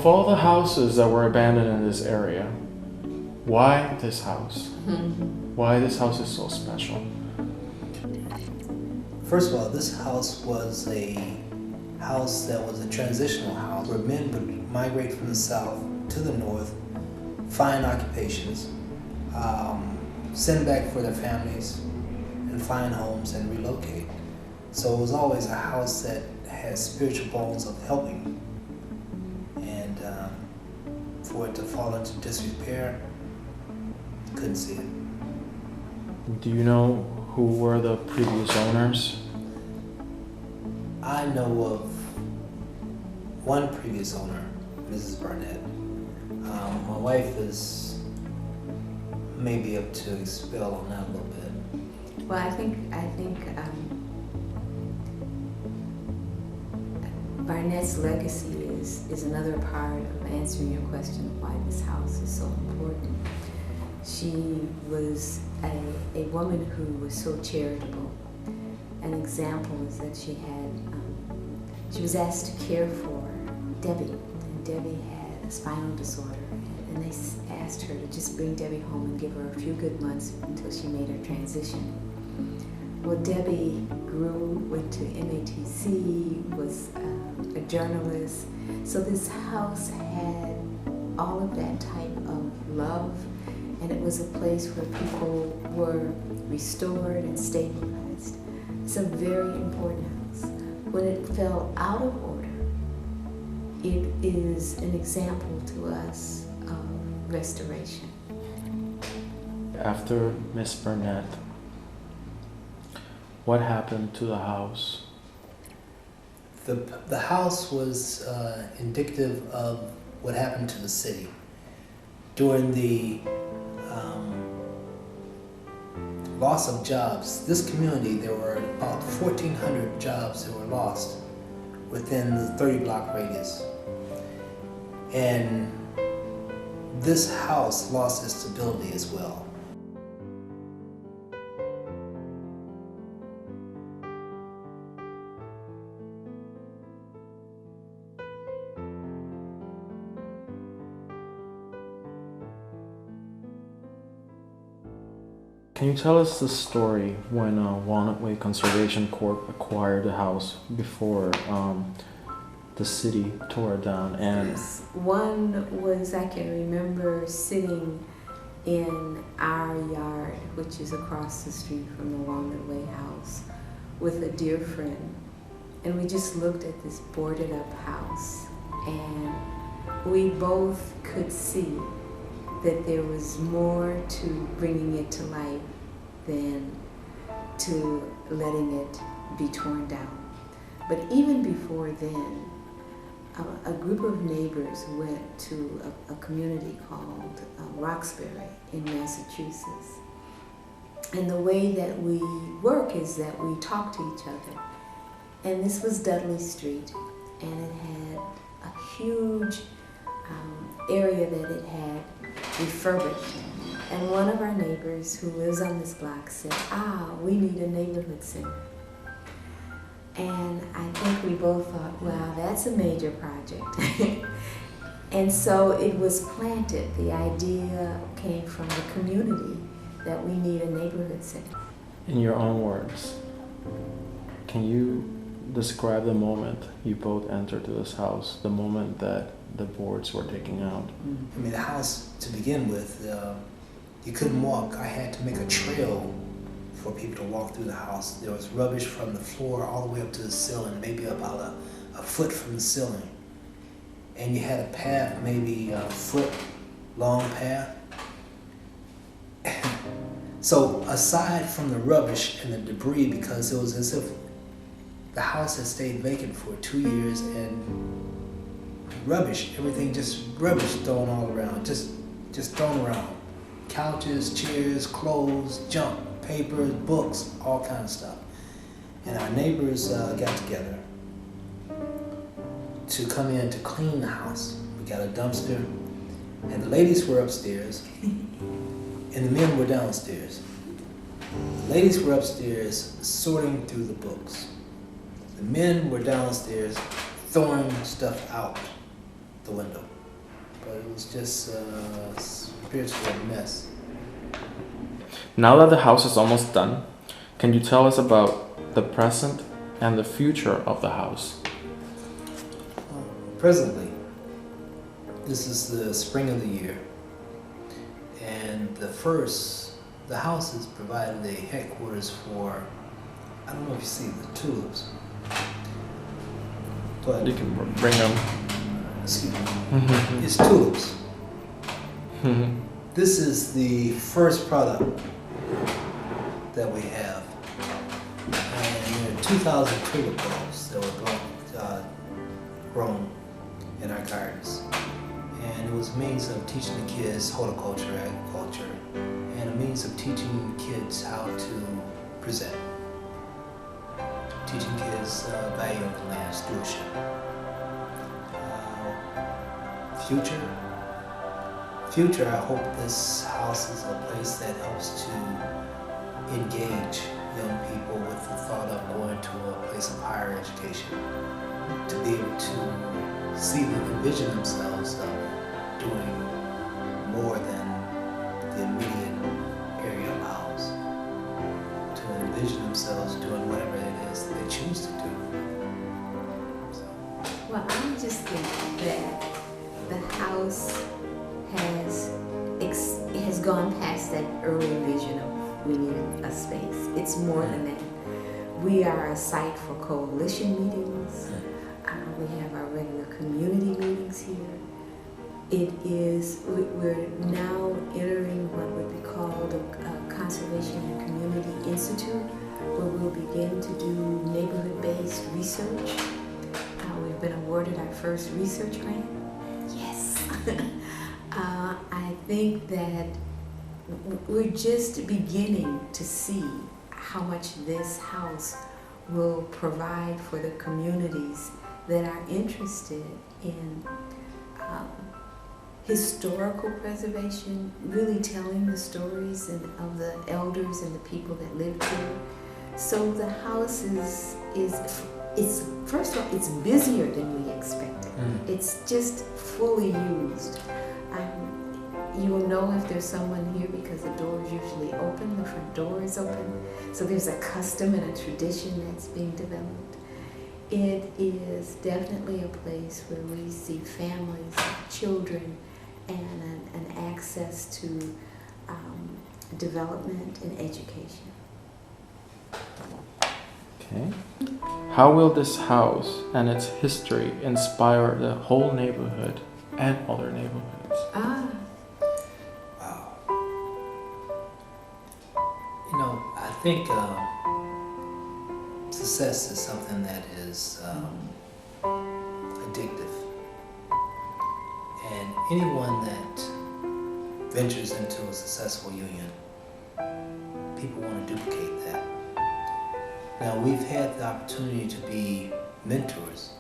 Of all the houses that were abandoned in this area, why this house? Why this house is so special? First of all, this house was a house that was a transitional house where men would migrate from the south to the north, find occupations, send back for their families, and find homes and relocate. So it was always a house that had spiritual bones of helping. And for it to fall into disrepair, couldn't see it. Do you know who were the previous owners? I know of one previous owner, Mrs. Barnett. My wife is maybe up to expel on that a little bit. Well, I think Barnett's legacy is another part of answering your question of why this house is so important. She was a woman who was so charitable. An example is that she was asked to care for Debbie, and Debbie had a spinal disorder, and they asked her to just bring Debbie home and give her a few good months until she made her transition. Well, Debbie grew, went to MATC, was a journalist, so this house had all of that type of love, and it was a place where people were restored and stabilized. It's a very important house. When it fell out of order, it is an example to us of restoration. After Miss Burnett, what happened to the house? The house was indicative of what happened to the city. During the loss of jobs, this community, there were about 1,400 jobs that were lost within the 30-block radius. And this house lost its stability as well. Can you tell us the story when Walnut Way Conservation Corp acquired the house before the city tore it down? And yes. One was, I can remember sitting in our yard, which is across the street from the Walnut Way House, with a dear friend, and we just looked at this boarded up house, and we both could see that there was more to bringing it to life than to letting it be torn down. But even before then, a group of neighbors went to a community called Roxbury in Massachusetts. And the way that we work is that we talk to each other. And this was Dudley Street, and it had a huge area that it had refurbished. And one of our neighbors who lives on this block said, we need a neighborhood center. And I think we both thought, wow, that's a major project. And so it was planted. The idea came from the community that we need a neighborhood center. in your own words, can you describe the moment you both entered this house, the moment that the boards were taken out? I mean, the house, to begin with, you couldn't walk. I had to make a trail for people to walk through the house. There was rubbish from the floor all the way up to the ceiling, maybe about a foot from the ceiling. And you had a path, maybe a foot long path. So aside from the rubbish and the debris, because it was as if the house had stayed vacant for 2 years, and rubbish, everything just rubbish thrown all around, just thrown around. Couches, chairs, clothes, junk, papers, books, all kinds of stuff. And our neighbors got together to come in to clean the house. We got a dumpster, and the ladies were upstairs, and the men were downstairs. The ladies were upstairs sorting through the books. The men were downstairs throwing stuff out the window. but it was just spiritually a mess. Now that the house is almost done, can you tell us about the present and the future of the house? Presently, this is the spring of the year, and the house has provided a headquarters for, I don't know if you see the tulips, but You can bring them. excuse me, it's tulips. This is the first product that we have, and there are 2,000 tulip bulbs that were grown in our gardens. And it was a means of teaching the kids horticulture, agriculture, and a means of teaching kids how to present. Teaching kids value of the land, stewardship. Future, I hope this house is a place that helps to engage young people with the thought of going to a place of higher education, to be able to see them envision themselves doing more than the immediate area allows, to envision themselves doing whatever it is that they choose to do. So. Well, I just think that the house has gone past that early vision of we need a space. It's more than that. We are a site for coalition meetings. We have our regular community meetings here. We're now entering what would be called a Conservation and Community Institute, where we'll begin to do neighborhood-based research. We've been awarded our first research grant. Yes. I think that we're just beginning to see how much this house will provide for the communities that are interested in historical preservation, really telling the stories of the elders and the people that lived here. So the house is first of all, it's busier than we expected. It's just fully used. You will know if there's someone here because the door is usually open, the front door is open. So there's a custom and a tradition that's being developed. It is definitely a place where we see families, children, and an access to development and education. Okay. How will this house and its history inspire the whole neighborhood and other neighborhoods? Wow. You know, I think success is something that is addictive. And anyone that ventures into a successful union, people want to duplicate that. Now, we've had the opportunity to be mentors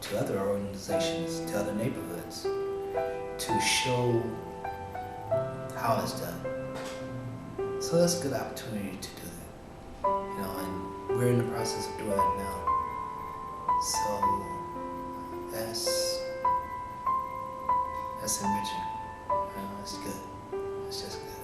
to other organizations, to other neighborhoods, to show how it's done. So that's a good opportunity to do that. You know, and we're in the process of doing that now. So that's enriching. You know, it's good. It's just good.